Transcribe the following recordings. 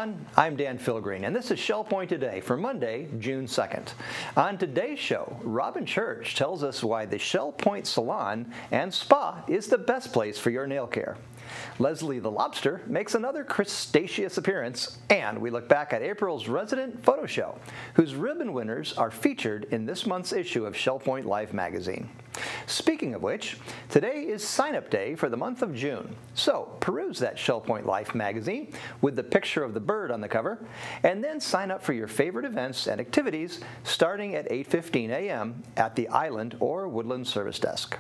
Salon. I'm Dan Philgreen, and this is Shell Point Today for Monday, June 2nd. On today's show, Robin Church tells us why the Shell Point Salon and Spa is the best place for your nail care. Leslie the Lobster makes another crustaceous appearance, and we look back at April's resident photo show, whose ribbon winners are featured in this month's issue of Shell Point Life magazine. Speaking of which, today is sign-up day for the month of June, so peruse that Shell Point Life magazine with the picture of the bird on the cover, and then sign up for your favorite events and activities starting at 8:15 a.m. at the Island or Woodland Service Desk.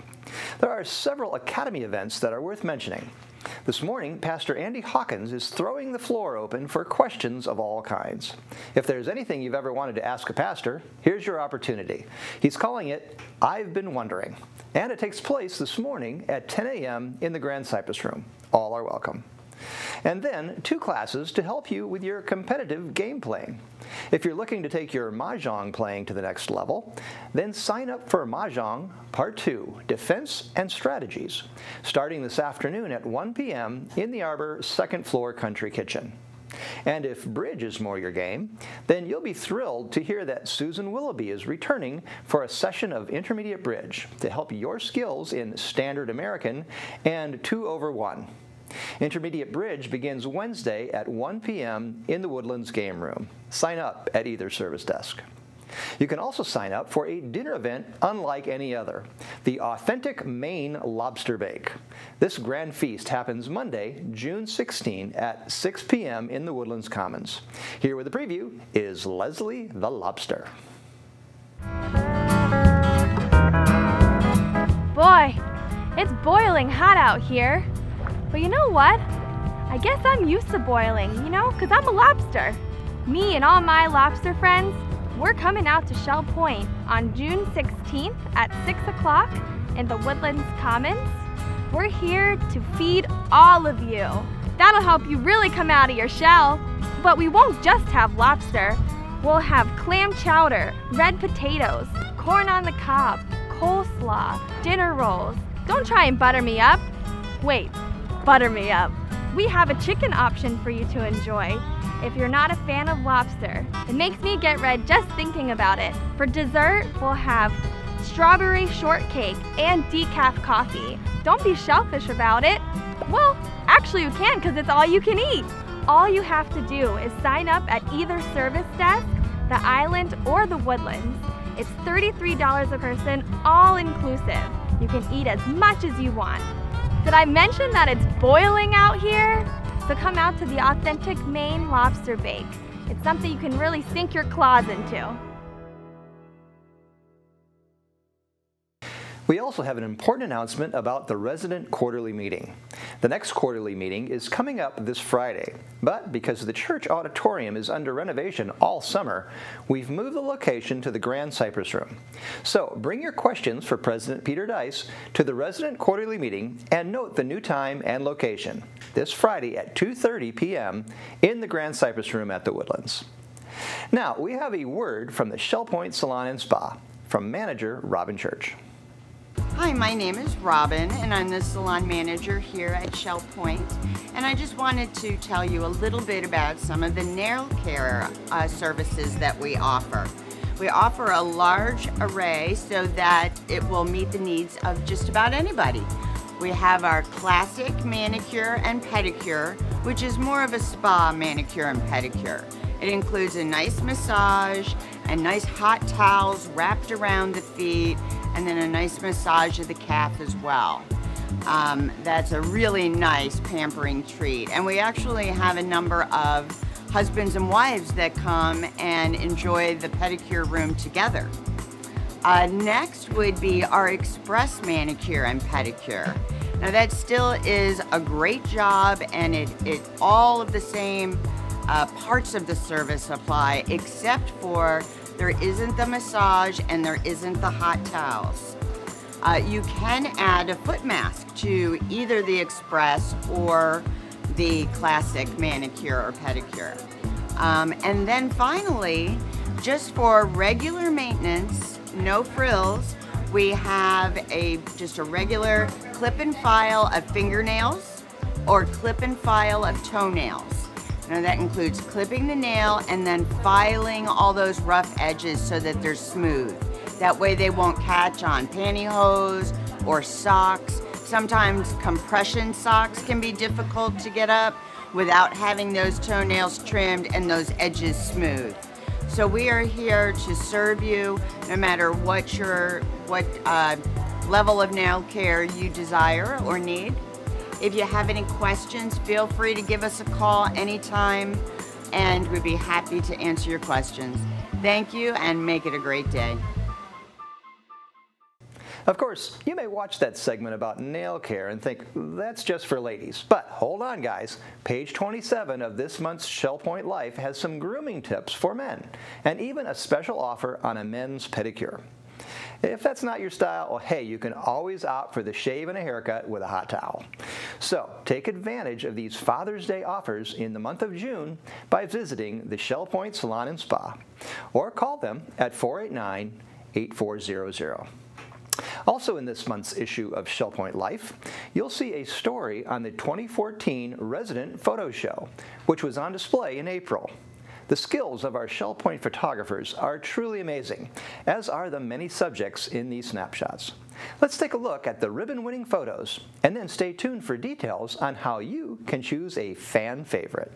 There are several Academy events that are worth mentioning. This morning, Pastor Andy Hawkins is throwing the floor open for questions of all kinds. If there's anything you've ever wanted to ask a pastor, here's your opportunity. He's calling it I've Been Wondering, and it takes place this morning at 10 a.m. in the Grand Cypress Room. All are welcome. And then 2 classes to help you with your competitive game playing. If you're looking to take your Mahjong playing to the next level, then sign up for Mahjong Part 2, Defense and Strategies, starting this afternoon at 1 p.m. in the Arbor 2nd floor Country Kitchen. And if bridge is more your game, then you'll be thrilled to hear that Susan Willoughby is returning for a session of intermediate bridge to help your skills in Standard American and 2/1. Intermediate Bridge begins Wednesday at 1 p.m. in the Woodlands Game Room. Sign up at either service desk. You can also sign up for a dinner event unlike any other, the authentic Maine Lobster Bake. This grand feast happens Monday, June 16 at 6 p.m. in the Woodlands Commons. Here with a preview is Leslie the Lobster. Boy, it's boiling hot out here. But you know what? I guess I'm used to boiling, because I'm a lobster. Me and all my lobster friends, we're coming out to Shell Point on June 16th at 6 o'clock in the Woodlands Commons. We're here to feed all of you. That'll help you really come out of your shell. But we won't just have lobster. We'll have clam chowder, red potatoes, corn on the cob, coleslaw, dinner rolls. Don't try and butter me up. Wait. Butter me up. We have a chicken option for you to enjoy. If you're not a fan of lobster, it makes me get red just thinking about it. For dessert, we'll have strawberry shortcake and decaf coffee. Don't be shellfish about it. Well, actually you can because it's all you can eat. All you have to do is sign up at either service desk, the Island or the Woodlands. It's $33 a person, all inclusive. You can eat as much as you want. Did I mention that it's boiling out here? So come out to the authentic Maine Lobster Bake. It's something you can really sink your claws into. We also have an important announcement about the resident quarterly meeting. The next quarterly meeting is coming up this Friday, but because the church auditorium is under renovation all summer, we've moved the location to the Grand Cypress Room. So bring your questions for President Peter Dice to the resident quarterly meeting and note the new time and location, this Friday at 2:30 p.m. in the Grand Cypress Room at the Woodlands. Now, we have a word from the Shell Point Salon and Spa from manager Robin Church. Hi, my name is Robin, and I'm the salon manager here at Shell Point. And I just wanted to tell you a little bit about some of the nail care services that we offer. We offer a large array so that it will meet the needs of just about anybody. We have our classic manicure and pedicure, which is more of a spa manicure and pedicure. It includes a nice massage and nice hot towels wrapped around the feet, and then a nice massage of the calf as well. That's a really nice pampering treat. And we actually have a number of husbands and wives that come and enjoy the pedicure room together. Next would be our express manicure and pedicure. Now that still is a great job, and it all of the same parts of the service apply, except for there isn't the massage and there isn't the hot towels. You can add a foot mask to either the express or the classic manicure or pedicure. And then finally, just for regular maintenance, no frills, we have just a regular clip and file of fingernails or clip and file of toenails. Now that includes clipping the nail and then filing all those rough edges so that they're smooth. That way they won't catch on pantyhose or socks. Sometimes compression socks can be difficult to get up without having those toenails trimmed and those edges smooth. So we are here to serve you no matter what level of nail care you desire or need. If you have any questions, feel free to give us a call anytime and we'd be happy to answer your questions. Thank you and make it a great day. Of course, you may watch that segment about nail care and think that's just for ladies. But hold on, guys. Page 27 of this month's Shell Point Life has some grooming tips for men and even a special offer on a men's pedicure. If that's not your style, well, hey, you can always opt for the shave and a haircut with a hot towel. So take advantage of these Father's Day offers in the month of June by visiting the Shell Point Salon and Spa or call them at 489-8400. Also in this month's issue of Shell Point Life, you'll see a story on the 2014 Resident Photo Show, which was on display in April. The skills of our Shell Point photographers are truly amazing, as are the many subjects in these snapshots. Let's take a look at the ribbon-winning photos, and then stay tuned for details on how you can choose a fan favorite.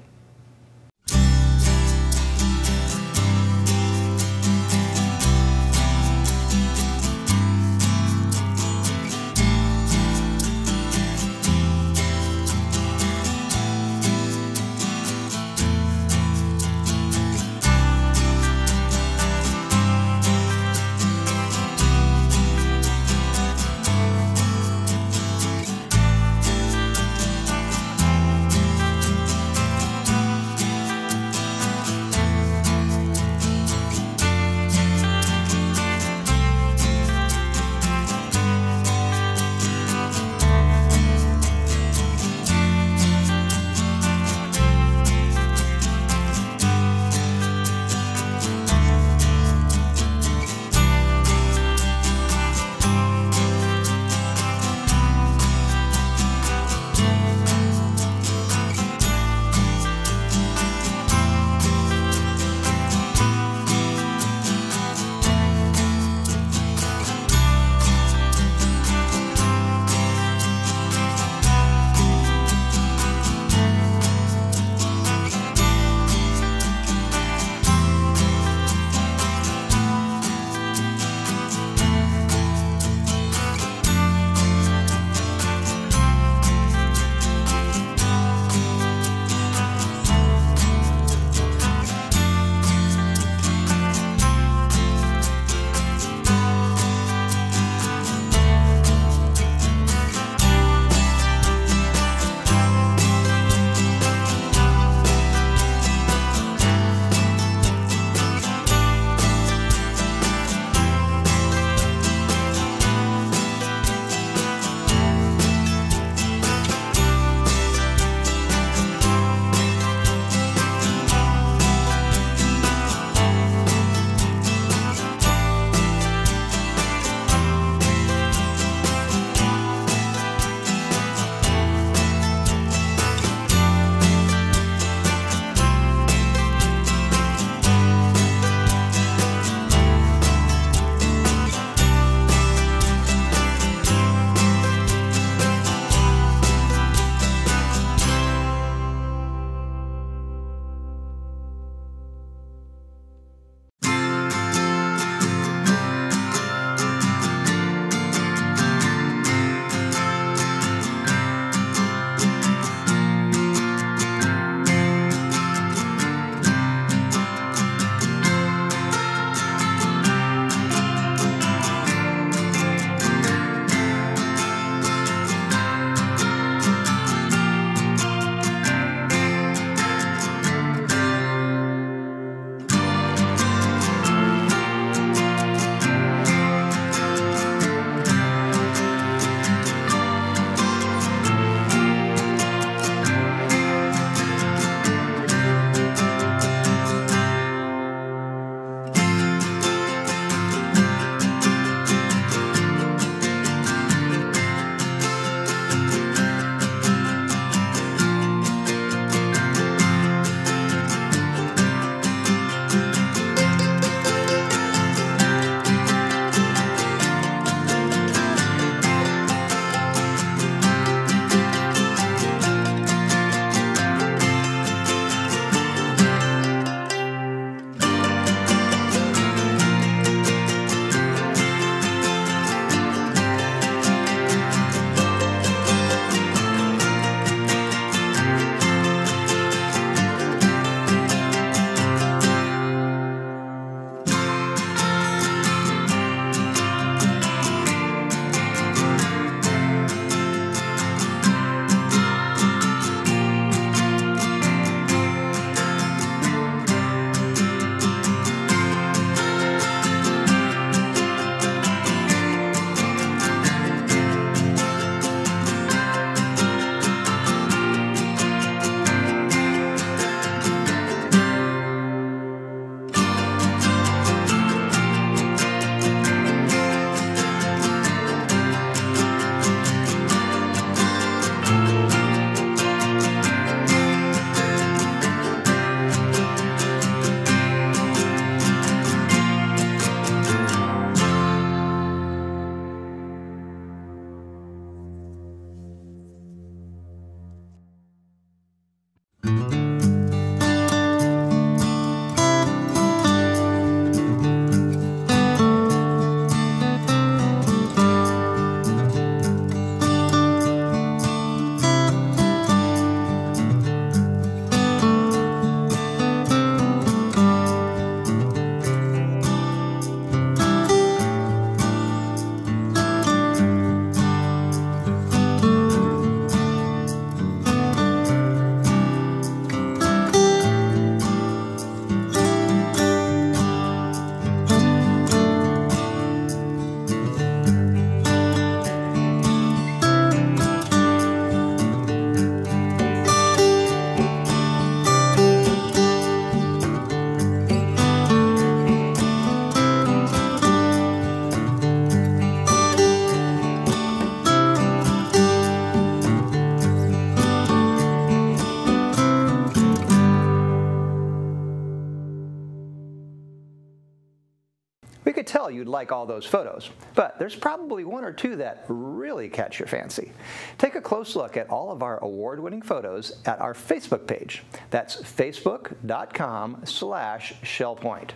could tell you'd like all those photos, but there's probably one or two that really catch your fancy. Take a close look at all of our award-winning photos at our Facebook page. That's facebook.com/ShellPoint.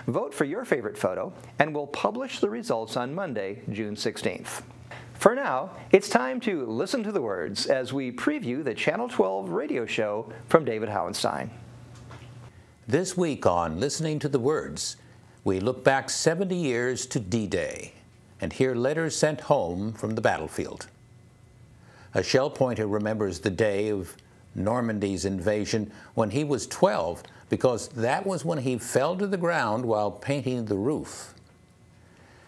Vote for your favorite photo, and we'll publish the results on Monday, June 16th. For now, it's time to listen to the words as we preview the Channel 12 radio show from David Howenstein. This week on Listening to the Words, we look back 70 years to D-Day and hear letters sent home from the battlefield. A shell pointer remembers the day of Normandy's invasion when he was 12 because that was when he fell to the ground while painting the roof.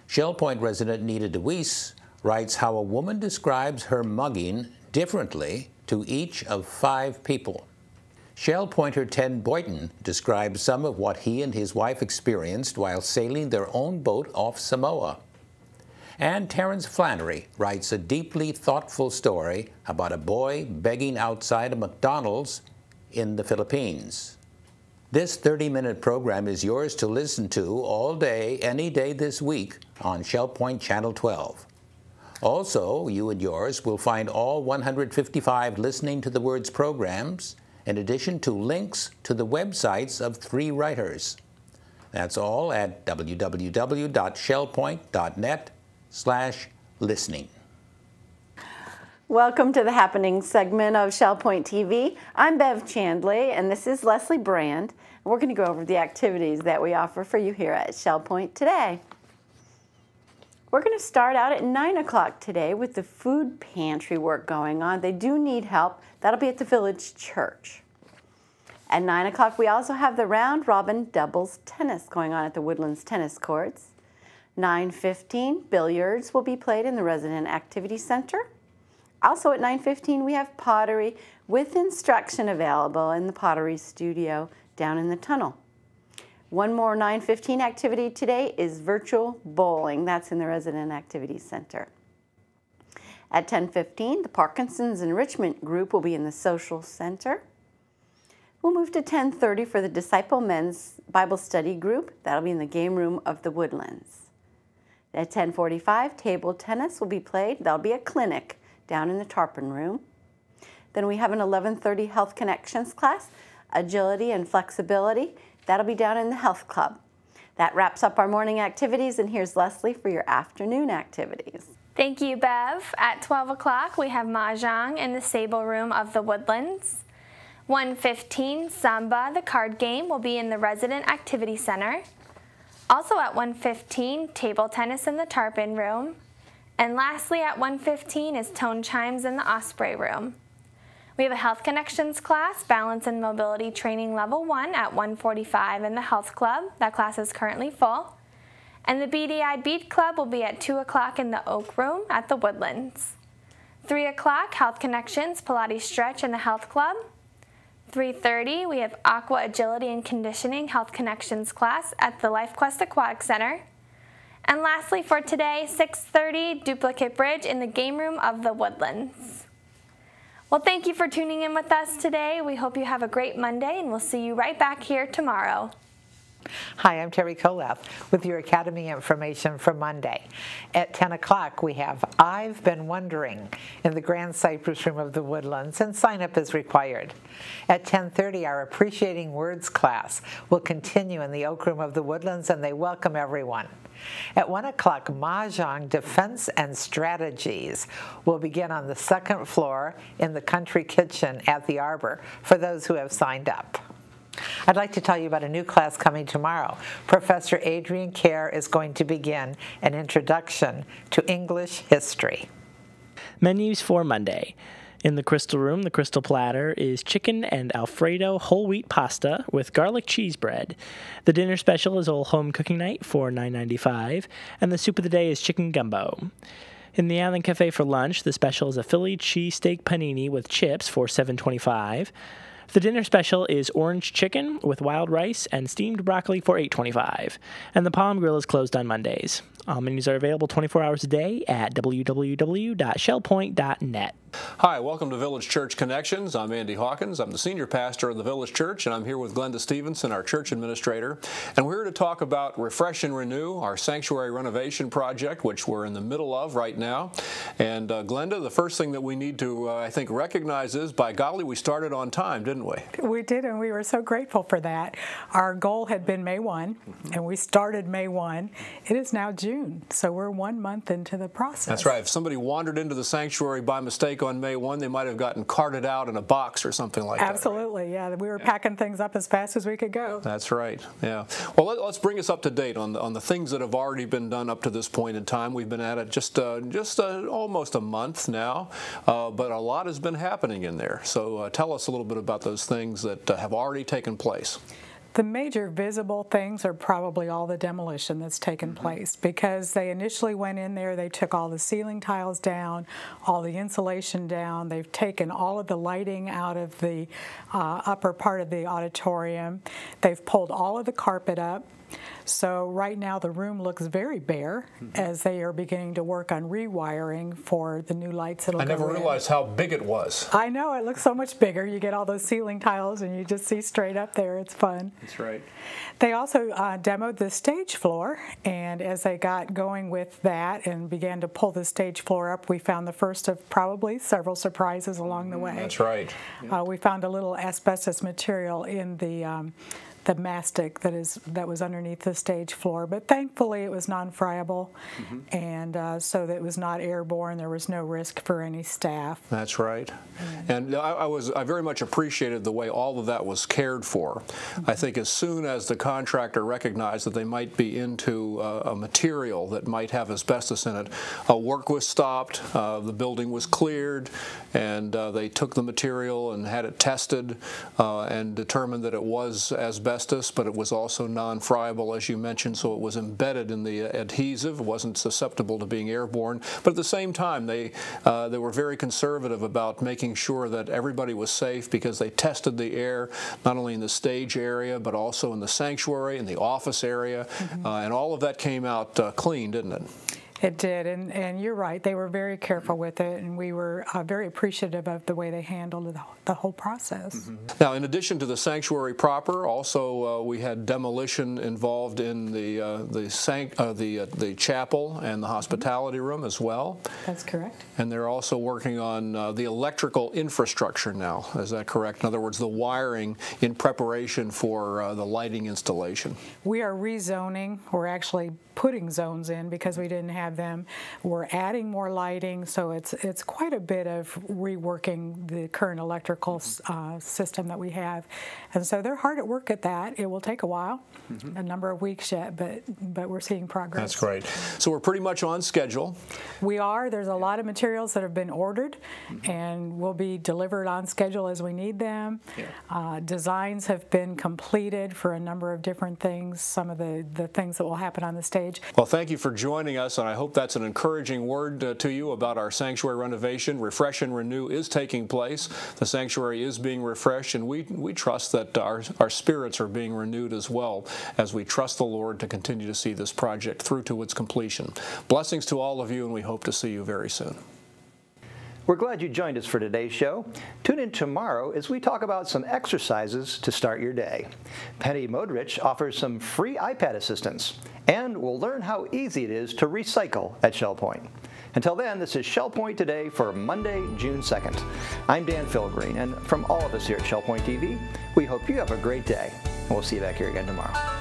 Shell Point resident Nita DeWeese writes how a woman describes her mugging differently to each of 5 people. Shell Pointer Ted Boynton describes some of what he and his wife experienced while sailing their own boat off Samoa. And Terrence Flannery writes a deeply thoughtful story about a boy begging outside a McDonald's in the Philippines. This 30-minute program is yours to listen to all day, any day this week on Shell Point Channel 12. Also, you and yours will find all 155 Listening to the Words programs, in addition to links to the websites of 3 writers. That's all at www.shellpoint.net/listening. Welcome to the Happening segment of Shell Point TV. I'm Bev Chandley, and this is Leslie Brand. And we're going to go over the activities that we offer for you here at Shell Point today. We're going to start out at 9 o'clock today with the food pantry work going on. They do need help. That'll be at the Village Church. At 9 o'clock, we also have the round robin doubles tennis going on at the Woodlands Tennis Courts. 9:15, billiards will be played in the Resident Activity Center. Also at 9:15, we have pottery with instruction available in the pottery studio down in the tunnel. One more 9:15 activity today is virtual bowling. That's in the Resident Activity Center. At 10:15, the Parkinson's Enrichment Group will be in the Social Center. We'll move to 10:30 for the Disciple Men's Bible Study Group. That'll be in the game room of the Woodlands. At 10:45, table tennis will be played. That'll be a clinic down in the Tarpon Room. Then we have an 11:30 Health Connections class, Agility and Flexibility. That'll be down in the Health Club. That wraps up our morning activities, and here's Leslie for your afternoon activities. Thank you, Bev. At 12 o'clock, we have Mahjong in the Sable Room of the Woodlands. 1:15, Samba, the card game, will be in the Resident Activity Center. Also at 1:15, table tennis in the Tarpon Room. And lastly, at 1:15 is Tone Chimes in the Osprey Room. We have a Health Connections class, Balance and Mobility Training Level 1 at 1:45 in the Health Club. That class is currently full. And the BDI Beat Club will be at 2 o'clock in the Oak Room at the Woodlands. 3 o'clock, Health Connections, Pilates Stretch in the Health Club. 3:30, we have Aqua Agility and Conditioning Health Connections class at the LifeQuest Aquatic Center. And lastly for today, 6:30, Duplicate Bridge in the Game Room of the Woodlands. Well, thank you for tuning in with us today. We hope you have a great Monday, and we'll see you right back here tomorrow. Hi, I'm Terry Kolath with your Academy information for Monday. At 10 o'clock, we have I've Been Wondering in the Grand Cypress Room of the Woodlands, and sign up is required. At 10:30, our Appreciating Words class will continue in the Oak Room of the Woodlands, and they welcome everyone. At 1 o'clock, Mahjong Defense and Strategies will begin on the 2nd floor in the Country Kitchen at the Arbor for those who have signed up. I'd like to tell you about a new class coming tomorrow. Professor Adrian Kerr is going to begin an introduction to English history. Menus for Monday. In the Crystal Room, the Crystal Platter is chicken and Alfredo whole wheat pasta with garlic cheese bread. The dinner special is Old Home Cooking Night for $9.95, and the soup of the day is chicken gumbo. In the Island Cafe for lunch, the special is a Philly cheesesteak panini with chips for $7.25. The dinner special is orange chicken with wild rice and steamed broccoli for $8.25, and the Palm Grill is closed on Mondays. All menus are available 24 hours a day at www.shellpoint.net. Hi, welcome to Village Church Connections. I'm Andy Hawkins. I'm the senior pastor of the Village Church, and I'm here with Glenda Stephenson, our church administrator. And we're here to talk about Refresh and Renew, our sanctuary renovation project, which we're in the middle of right now. And Glenda, the first thing that we need to, I think, recognize is, by golly, we started on time, didn't we? We did, and we were so grateful for that. Our goal had been May 1, and we started May 1. It is now June, so we're 1 month into the process. That's right. If somebody wandered into the sanctuary by mistake on May 1, they might have gotten carted out in a box or something like that. Absolutely, yeah. We were packing things up as fast as we could go. That's right, yeah. Well, let's bring us up to date on the things that have already been done up to this point in time. We've been at it just almost a month now, but a lot has been happening in there. So tell us a little bit about those things that have already taken place. The major visible things are probably all the demolition that's taken place, because they initially went in there, they took all the ceiling tiles down, all the insulation down, they've taken all of the lighting out of the upper part of the auditorium, they've pulled all of the carpet up. So right now the room looks very bare as they are beginning to work on rewiring for the new lights that'll go in. I never realized how big it was. I know, it looks so much bigger. You get all those ceiling tiles and you just see straight up there. It's fun. That's right. They also demoed the stage floor, and as they got going with that and began to pull the stage floor up, we found the first of probably several surprises along the way. That's right. Yeah. We found a little asbestos material in the mastic that was underneath the stage floor, but thankfully it was non-friable, and so that it was not airborne. There was no risk for any staff. That's right. And I very much appreciated the way all of that was cared for. I think as soon as the contractor recognized that they might be into a material that might have asbestos in it, work was stopped, the building was cleared, and they took the material and had it tested and determined that it was asbestos, but it was also non-friable, as you mentioned, so it was embedded in the adhesive. It wasn't susceptible to being airborne. But at the same time, they were very conservative about making sure that everybody was safe, because they tested the air not only in the stage area, but also in the sanctuary, in the office area, and all of that came out clean, didn't it? It did, and you're right. They were very careful with it, and we were very appreciative of the way they handled the whole process. Now, in addition to the sanctuary proper, also we had demolition involved in the chapel and the hospitality room as well. That's correct. And they're also working on the electrical infrastructure now. Is that correct? In other words, the wiring in preparation for the lighting installation. We are rezoning. We're actually putting zones in because we didn't have them. We're adding more lighting, so it's quite a bit of reworking the current electrical system that we have. And so they're hard at work at that. It will take a while, a number of weeks yet, but we're seeing progress. That's great. So we're pretty much on schedule. We are. There's a lot of materials that have been ordered and will be delivered on schedule as we need them. Designs have been completed for a number of different things, some of the things that will happen on the stage. Well, thank you for joining us, and I hope that's an encouraging word to you about our sanctuary renovation. Refresh and Renew is taking place. The sanctuary is being refreshed, and we trust that our spirits are being renewed as well as we trust the Lord to continue to see this project through to its completion. Blessings to all of you, and we hope to see you very soon. We're glad you joined us for today's show. Tune in tomorrow as we talk about some exercises to start your day. Penny Modrich offers some free iPad assistance, and we'll learn how easy it is to recycle at Shell Point. Until then, this is Shell Point Today for Monday, June 2nd. I'm Dan Philgreen, and from all of us here at Shell Point TV, we hope you have a great day. We'll see you back here again tomorrow.